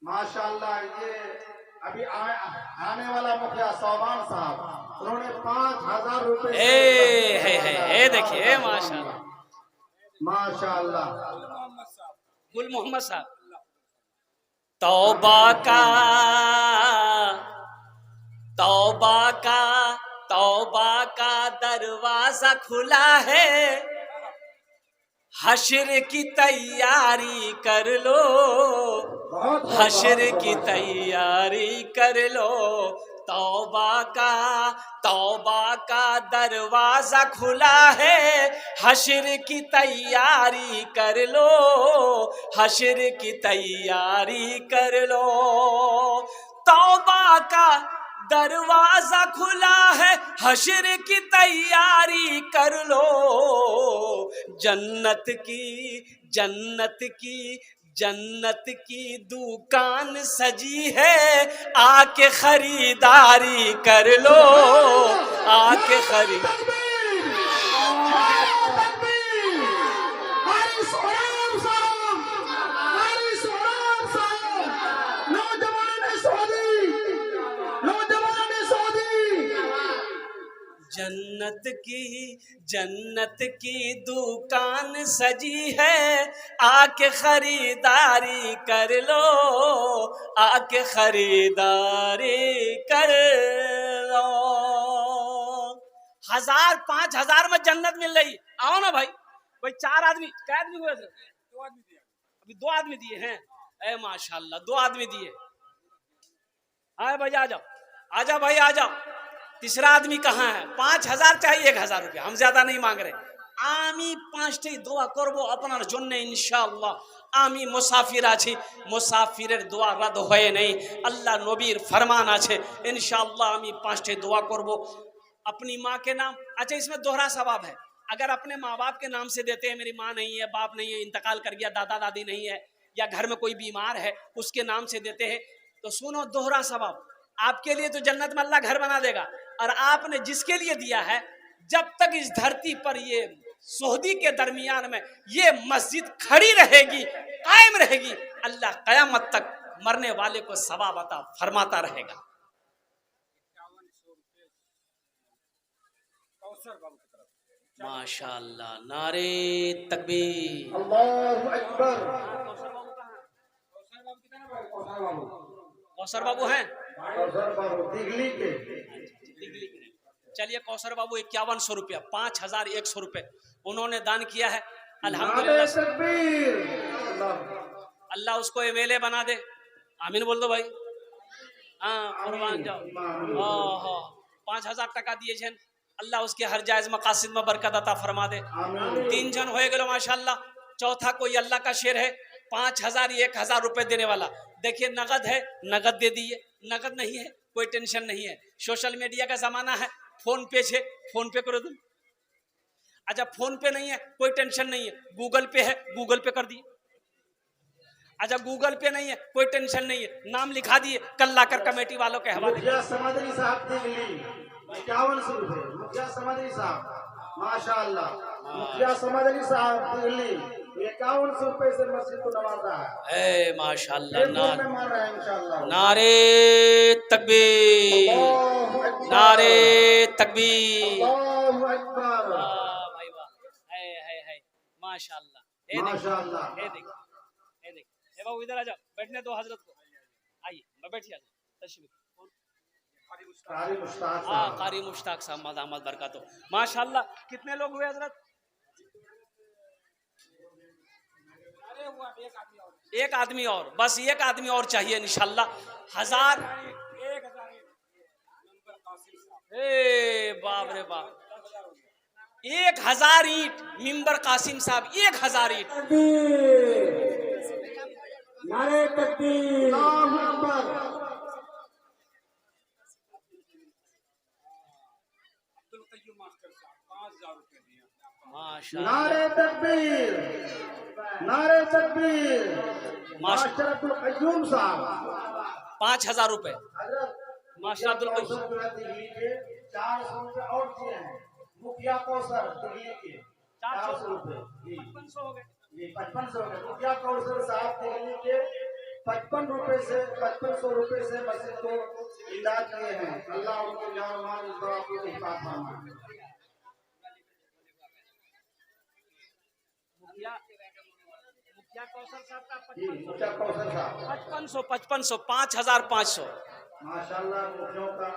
माशाअल्लाह। ये अभी आने वाला मुखिया सोबान साहब, उन्होंने 5000 रुपए देखिए माशाअल्लाह माशाअल्लाह। गुल मोहम्मद साहब, तौबा का तौबा का दरवाजा खुला है, हश्र की तैयारी कर लो, हश्र की तैयारी कर लो। तौबा का दरवाजा खुला है, हश्र की तैयारी कर लो, हश्र की तैयारी कर लो। तौबा का दरवाजा खुला है, हश्र की तैयारी कर लो। जन्नत की दुकान सजी है, आके खरीदारी कर लो, आके खरीद। जन्नत की दुकान सजी है, आके खरीदारी कर लो, आके खरीदारी कर लो। 1000 5000 में जन्नत मिल रही। आओ ना भाई, 4 आदमी, क्या आदमी हुए थे? 2 आदमी दिया, अभी 2 आदमी दिए हैं। ए माशाल्लाह, 2 आदमी दिए। हाँ भाई आ जाओ, आजा भाई आ जाओ। तीसरा आदमी कहाँ है? 5000 चाहिए, 1000 रुपया, हम ज्यादा नहीं मांग रहे। आमी 5टी দোয়া করব আপনার জন্য ইনশাআল্লাহ। আমি মুসাফির আছি, মুসাফিরের দোয়া রদ হয় নাই, আল্লাহ নবীর ফরমান আছে। ইনশাআল্লাহ আমি 5টি দোয়া করব अपनी माँ के नाम। अच्छा, इसमें दोहरा सवाब है। अगर अपने माँ बाप के नाम से देते हैं, मेरी माँ नहीं है, बाप नहीं है, इंतकाल कर गया, दादा दादी नहीं है, या घर में कोई बीमार है उसके नाम से देते हैं, तो सुनो दोहरा सवाब। आपके लिए तो जन्नत में अल्लाह घर बना देगा, और आपने जिसके लिए दिया है, जब तक इस धरती पर ये सोहदी के दरमियान में ये मस्जिद खड़ी रहेगी, कायम रहेगी, अल्लाह कयामत तक मरने वाले को सवाब अता फरमाता रहेगा। 51 बाबू की तरफ। माशाअल्लाह, नारे तकबीर। अल्लाहु अकबर। कौसर बाबू हैं? कौसर बाबू दिगली के। चलिए, कौसर बाबू 5100 रुपया, 5100 रुपये उन्होंने दान किया है। अल्हम्दुलिल्लाह, अल्लाह उसको एमएलए बना दे। आमीन बोल दो भाई। हाँ, कुर्बान जाओ। 5000 टका दिए छेन, अल्लाह उसके हर जायज मकासिद में बरकत अता फरमा दे। 3 जन हो गए माशाल्लाह। चौथा कोई अल्लाह का शेर है, 5000 1000 रुपए देने वाला। देखिए, नगद है, नगद दे दिए। नगद नहीं है, कोई टेंशन नहीं है। सोशल मीडिया का जमाना है, फोन पे छे, फोन पे करो तुम। अच्छा, फोन पे नहीं है, कोई टेंशन नहीं है, गूगल पे है, गूगल पे कर दिए। अच्छा, गूगल पे नहीं है, कोई टेंशन नहीं है, नाम लिखा दिए, कल लाकर कमेटी वालों के हवाले। मुखिया समादरी साहब दिगली 5100 रुपए। मुखिया समादरी साहब, माशाअल्लाह। मुखिया समादरी साहब दिगली 5100 रुपए से मस्जिद को नवाजा है। ए माशाअल्लाह, इंशाअल्लाह। नारे तकबीर, नारे तकबीर। अल्लाहु अकबर। भाई वाह, है माशाअल्लाह। माशाअल्लाह। ये देख, ए बाबू इधर आ जाओ, बैठने दो हजरत को। आइए, बैठिए, तशरीफ। कारी मुश्ताक हाँ, साहब। कारी मुश्ताक साहब, मदामत बरकतो। माशाअल्लाह। कितने लोग हुए हजरत? एक आदमी और, बस एक आदमी और चाहिए इंशाल्लाह। 1000। ए बाप रे बाप, 1000 ईंट मिंबर कासिम साहब, 1000 ईंट। नारे तकबीर, अल्लाहु अकबर। माशाअल्लाह, नारे तकबीर, नारे तकबीर। माशरतुल कय्यूम साहब 5000 रुपए। हजरत माशरतुल कौसर जो है दिल्ली के 400 रुपए और दिए हैं। मुखिया कौसर दिल्ली के 400 रुपए जी, 5500 हो गए जी 5500 रुपए। मुखिया कौसर साहब दिल्ली के 55 रुपए से 5500 रुपए से मस्जिद को इमदाद किए हैं। अल्लाह उनको जान माल इस दुआ को हिफाजत फरमाए। मुखिया कौसर साहब का जी, मुखिया कौसर साहब 5500, 5500, 5500। माशाल्लाह। मुखियों का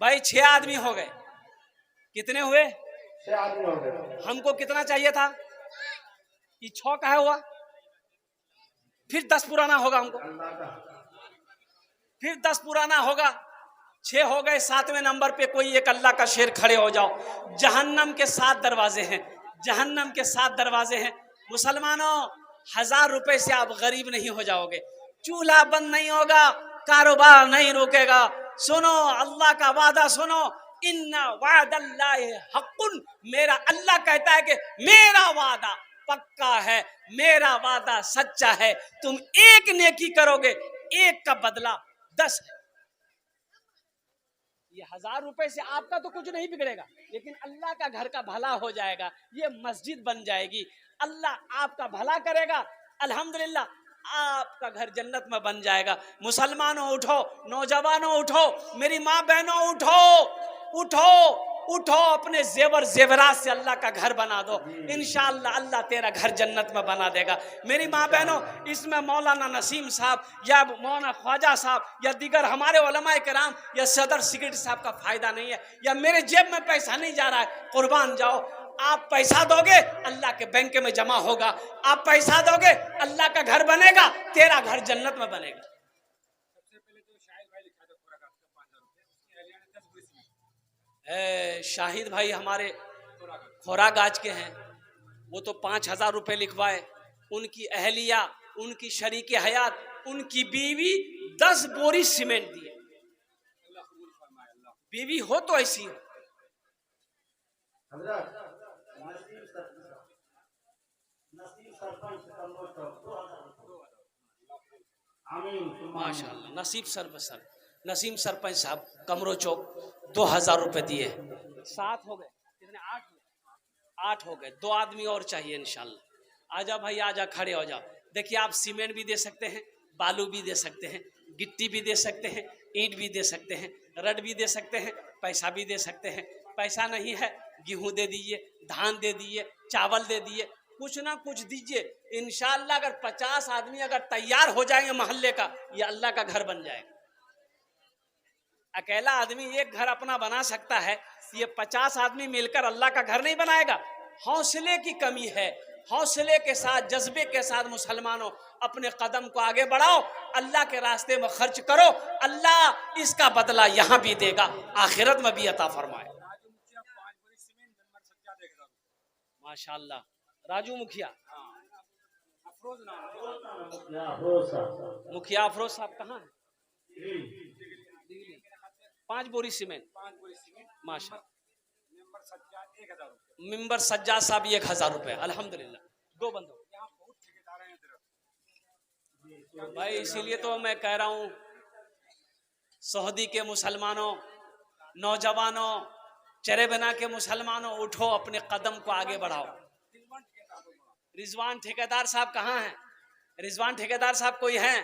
भाई 6 आदमी हो गए, कितने हुए? 6 आदमी हो गए। हमको कितना चाहिए था? ये 6 का है हुआ, फिर 10 पुराना होगा हमको, अल्लाह का फिर 10 पुराना होगा, 6 हो गए। 7वें नंबर पे कोई एक अल्लाह का शेर खड़े हो जाओ। जहन्नम के 7 दरवाजे हैं, जहन्नम के 7 दरवाजे हैं। मुसलमानों, 1000 रुपए से आप गरीब नहीं हो जाओगे, चूल्हा बंद नहीं होगा, कारोबार नहीं रुकेगा। सुनो अल्लाह का वादा, सुनो, इन्ना वादल्लाहि हक़्क़ुन, मेरा अल्लाह कहता है कि मेरा वादा पक्का है, मेरा वादा सच्चा है। तुम एक नेकी करोगे, एक का बदला 10 है। ये 1000 रुपए से आपका तो कुछ नहीं बिगड़ेगा, लेकिन अल्लाह का घर का भला हो जाएगा, ये मस्जिद बन जाएगी, अल्लाह आपका भला करेगा, अल्हम्दुलिल्लाह आपका घर जन्नत में बन जाएगा। मुसलमानों उठो, नौजवानों उठो, मेरी माँ बहनों उठो, उठो उठो, अपने जेवर जेवरात से अल्लाह का घर बना दो, इंशाअल्लाह अल्लाह तेरा घर जन्नत में बना देगा। मेरी माँ बहनों, इसमें मौलाना नसीम साहब या मौलाना ख्वाजा साहब या दीगर हमारे उलमाए किराम या सदर सिक्रेटरी साहब का फायदा नहीं है, या मेरे जेब में पैसा नहीं जा रहा है। कुर्बान जाओ, आप पैसा दोगे अल्लाह के बैंक में जमा होगा, आप पैसा दोगे अल्लाह का घर बनेगा, तेरा घर जन्नत में बनेगा। सबसे पहले तो शाहिद भाई लिखा था खोरागाज का 5000 रुपए, उसकी अहलिया ने 10 गुरी सीमेंट शाहिद भाई हमारे खोरागाज खोरागाज के हैं, वो तो 5000 रुपए लिखवाए। उनकी अहलिया, उनकी शरीके हयात, उनकी बीवी 10 बोरी सीमेंट दिए। अल्लाह कबूल फरमाए। अल्लाह बीवी हो तो ऐसी हो। हजरत नसीब सरपंच कमरो चौक 2000। आमीन माशाल्लाह, नसीम सरपंच साहब कमरो चौक 2000 रुपए दिए। 7 हो गए, कितने? 8 हो गए। 2 आदमी और चाहिए इंशाल्लाह। आजा भाई, आजा, खड़े हो जाओ। देखिए, आप सीमेंट भी दे सकते हैं, बालू भी दे सकते हैं, गिट्टी भी दे सकते हैं, ईंट भी दे सकते हैं, रड भी दे सकते हैं, पैसा भी दे सकते हैं। पैसा नहीं है, गेहूं दे दीजिए, धान दे दीजिए, चावल दे दीजिए, कुछ ना कुछ दीजिए। इंशाअल्लाह अगर 50 आदमी अगर तैयार हो जाएंगे मोहल्ले का, ये अल्लाह का घर बन जाएगा। अकेला आदमी एक घर अपना बना सकता है, ये 50 आदमी मिलकर अल्लाह का घर नहीं बनाएगा। हौसले की कमी है। हौसले के साथ, जज्बे के साथ मुसलमानों अपने कदम को आगे बढ़ाओ, अल्लाह के रास्ते में खर्च करो, अल्लाह इसका बदला यहाँ भी देगा, आखिरत में भी अता फरमाए। राजू मुखिया 5 गुरी सीमेंट नंबर 70 माशाल्लाह, राजू मुखिया, अफरोज नाम या अफरोज साहब मुखिया अफरोज साहब कहाँ है? दिल्ली। 5 बोरी सीमेंट 5 गुरी सीमेंट माशा। नंबर 70 1000 रुपए। मिंबर सज्जाद साहब 1000 रुपए, अल्हम्दुलिल्लाह। 2 बंदों। यहाँ बहुत ठेकेदार हैं इधर। भाई इसीलिए तो मैं कह रहा हूँ, सऊदी के मुसलमानों, नौजवानों, चरे बना के मुसलमानों, उठो, अपने कदम को आगे बढ़ाओ। रिजवान ठेकेदार साहब कहाँ हैं? रिजवान ठेकेदार साहब कोई हैं?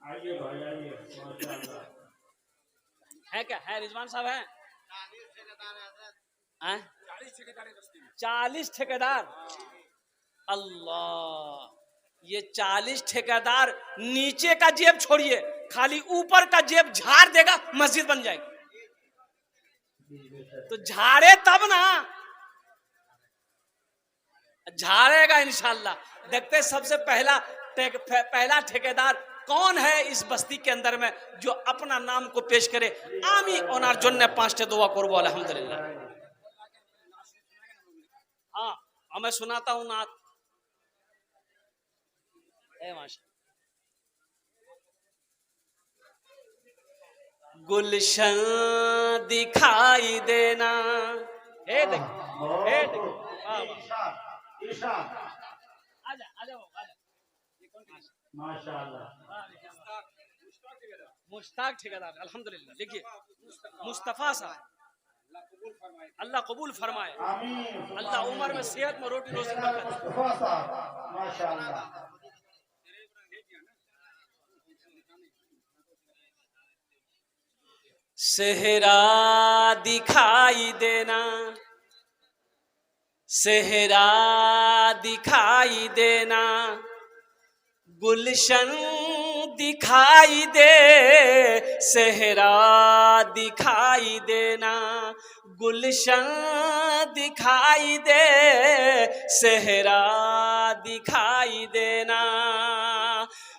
आइए भाई आइए, माशाअल्लाह। है क्या? है, रिजवान साहब हैं? 40 ठेकेदार हैं बस्ती में। 40 ठेकेदार। अल्लाह, ये 40 ठेकेदार नीचे का जेब छोड़िए, खाली ऊपर का जेब झाड़ देगा, मस्जिद बन जाएगी। तो झाड़े तब ना, झाड़ेगा इंशाल्लाह। देखते सबसे पहला ठेकेदार कौन है इस बस्ती के अंदर में जो अपना नाम को पेश करे। आमी ओनार जन्ने 5 दुआ करबो अल्हम्दुलिल्लाह। हाँ, मैं सुनाता हूँ नात। माशा, गुलशन दिखाई देना, हे देख, हे देख, ईशा आजा आजा आजा। माशाअल्लाह। मुश्ताक ठेकेदार, अल्हम्दुलिल्लाह। देखिए, मुस्तफ़ा साहब, अल्लाह कबूल फरमाए, आमीन। अल्लाह उम्र में सेहत में रोटी रोजी बरकत। मुस्तफा साहब माशाअल्लाह। सेहरा दिखाई देना, सेहरा दिखाई देना, गुलशन दिखाई दे, सेहरा दिखाई देना, गुलशन दिखाई दे, सेहरा दिखाई देना,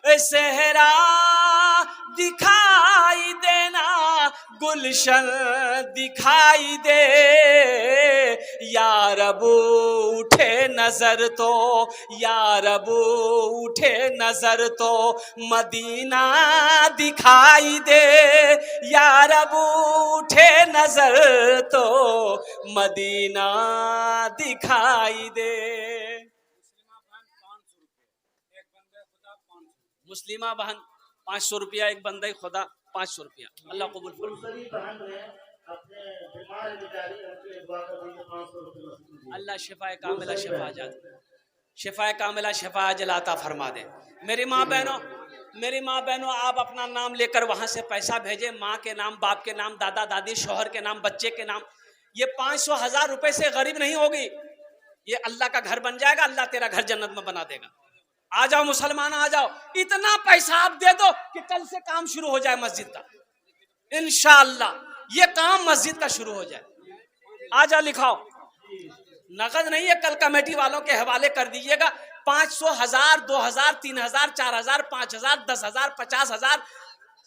सेहरा दिखाई देना, गुलशन दिखाई दे, या रब उठे नजर तो, या रब उठे नजर तो मदीना दिखाई दे, या रब उठे नजर तो मदीना दिखाई दे। मुस्लिमा बहन 500 रुपया, एक बंदे खुदा 500 रुपया। अल्लाह कबूल फरमाए। दूसरी बहन है अपने बीमार बेचारी, उनके दुआ कर दीजिए 500 रुपये। अल्लाह शिफाए कामिला शिफा जात, शिफाए कामिला शिफा जलाता फरमा दे। मेरी माँ बहनों, आप अपना नाम लेकर वहाँ से पैसा भेजें, माँ के नाम, बाप के नाम, दादा दादी, शौहर के नाम, बच्चे के नाम। ये 500,000 रुपए से गरीब नहीं होगी, ये अल्लाह का घर बन जाएगा, अल्लाह तेरा घर जन्नत में बना देगा। आ जाओ मुसलमान, आ जाओ, इतना पैसा आप दे दो कि कल से काम शुरू हो जाए मस्जिद का, इंशाअल्लाह ये काम मस्जिद का शुरू हो जाए। आ जाओ, लिखाओ, नगद नहीं है, कल कमेटी वालों के हवाले कर दीजिएगा। 500, 1000, 2000, 3000, 4000, 5000, 10,000, 50,000,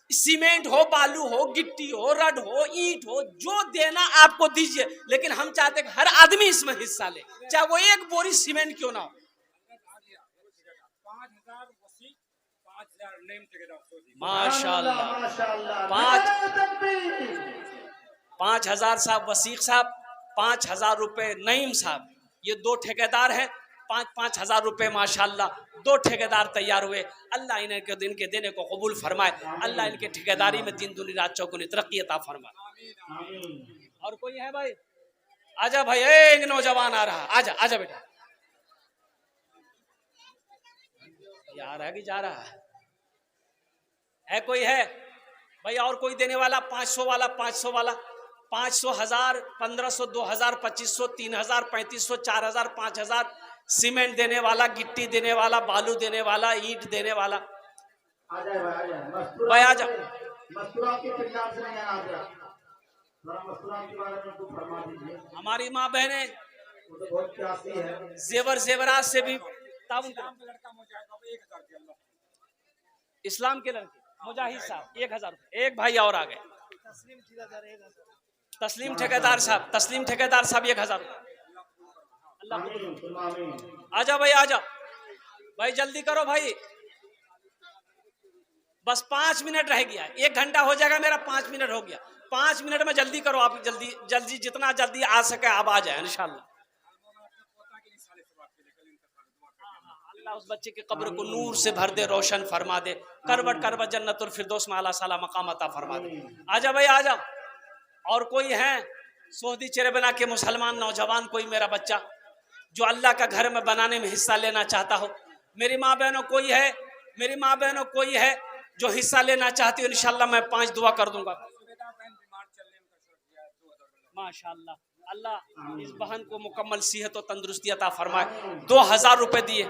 सीमेंट हो, बालू हो, गिट्टी हो, रड हो, ईंट हो, जो देना आपको दीजिए, लेकिन हम चाहते हैं हर आदमी इसमें हिस्सा ले, चाहे वो एक बोरी सीमेंट क्यों ना हो। 5,000 माशाअल्लाह, 5,000 साहब वसीक साहब, 5,000 रुपए नईम साहब, ये 2 ठेकेदार हैं, 5,000 रुपए माशाअल्लाह 2 ठेकेदार तैयार हुए। अल्लाह इनके दिन के देने को कबूल फरमाए, अल्लाह इनके ठेकेदारी में दिन दुनी रात चौगुनी तरक्की अता फरमाए। और कोई है भाई? आजा भाई, एक नौजवान आ रहा, आजा आजा बेटा, यार है कि जा रहा है कोई है भाई? और कोई देने वाला? 500 वाला, 500 वाला, 500, 1000, 1500, 2000, 2500, 3000, 3500, 4000, 5000, सीमेंट देने वाला, गिट्टी देने वाला, बालू देने वाला, ईंट देने वाला। भाई आ जाओ। हमारी माँ बहने जेवर जेवरात से भी ताउन कर, इस्लाम के लड़के मुजाहिद साहब 1000 रुपये, एक भाई और आ गए, तस्लीम ठेकेदार साहब, तस्लीम ठेकेदार साहब 1000 रुपये। अल्लाह, आजा भाई, आजा भाई, जल्दी करो भाई, बस 5 मिनट रह गया, 1 घंटा हो जाएगा मेरा, 5 मिनट हो गया, 5 मिनट में जल्दी करो आप, जल्दी जल्दी, जितना जल्दी आ सके आप आ जाए इंशाल्लाह। अल्लाह उस बच्चे के कब्र को नूर से भर दे, रोशन फरमा दे, करवट करवट जन्नतुल फिरदौस में आला साला मकाम अता फरमा दे। आजा भाई, आजा। और कोई है सऊदी चेरेबना के मुसलमान नौजवान, कोई मेरा बच्चा जो अल्लाह का घर में बनाने में हिस्सा लेना चाहता हो? मेरी माँ बहनों कोई है, मेरी माँ बहनों कोई है जो हिस्सा लेना चाहती हो? इंशाल्लाह मैं 5 दुआ कर दूंगा। माशाल्लाह, अल्लाह इस बहन को मुकम्मल सेहत और तंदुरुस्ती अता फरमाए। 2000 रुपए दिए,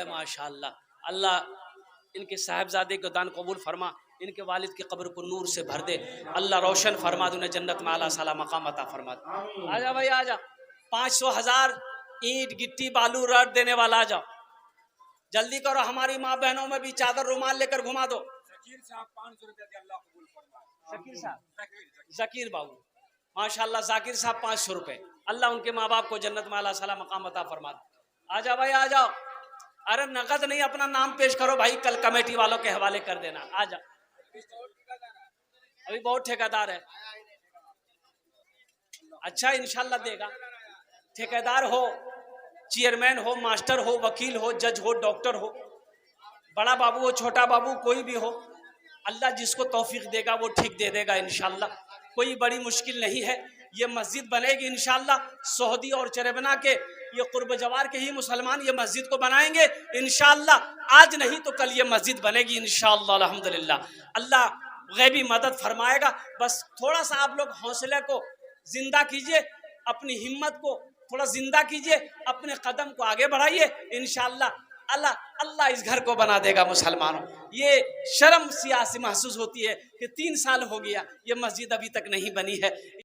माशाल्लाह। अल्लाह इनके साहिबजादे को दान कबूल फरमा, इनके वालिद की कब्र को नूर से भर दे, अल्लाह रोशन फरमा दे, उन्हें जन्नत में आला साला मकाम अता फरमा दे। आजा भाई, आजा। 500, 1000 ईंट गिट्टी बालू रड देने वाला, आ जाओ, जल्दी करो। हमारी माँ बहनों में भी चादर रुमाल लेकर घुमा दो। शकीर साहब 500 रुपये, अल्लाह कबूल फरमाए। शकीर साहब, जकीर बाबू माशाल्लाह, जाकिर साहब 500 रुपये, अल्लाह उनके माँ बाप को जन्नत में आला साला मकाम अता फरमा दे। आजा भाई, आ जाओ। अरे नगद नहीं, अपना नाम पेश करो भाई, कल कमेटी वालों के हवाले कर देना। आ जाओ, अभी बहुत ठेकेदार है। अच्छा, इंशाल्लाह देगा। ठेकेदार हो, चेयरमैन हो, मास्टर हो, वकील हो, जज हो, डॉक्टर हो, बड़ा बाबू हो, छोटा बाबू, कोई भी हो, अल्लाह जिसको तौफीक देगा वो ठीक दे देगा इंशाल्लाह। कोई बड़ी मुश्किल नहीं है, ये मस्जिद बनेगी इंशाल्लाह। सऊदी और चेरेबना के ये कुर्ब जवार के ही मुसलमान ये मस्जिद को बनाएंगे इंशाल्लाह। आज नहीं तो कल ये मस्जिद बनेगी इंशाल्लाह, अल्हम्दुलिल्लाह। अल्लाह गैबी मदद फरमाएगा। बस थोड़ा सा आप लोग हौसले को जिंदा कीजिए, अपनी हिम्मत को थोड़ा जिंदा कीजिए, अपने कदम को आगे बढ़ाइए इंशाल्लाह। अल्लाह अल्लाह इस घर को बना देगा मुसलमानों। ये शर्म सियासी महसूस होती है कि 3 साल हो गया ये मस्जिद अभी तक नहीं बनी है।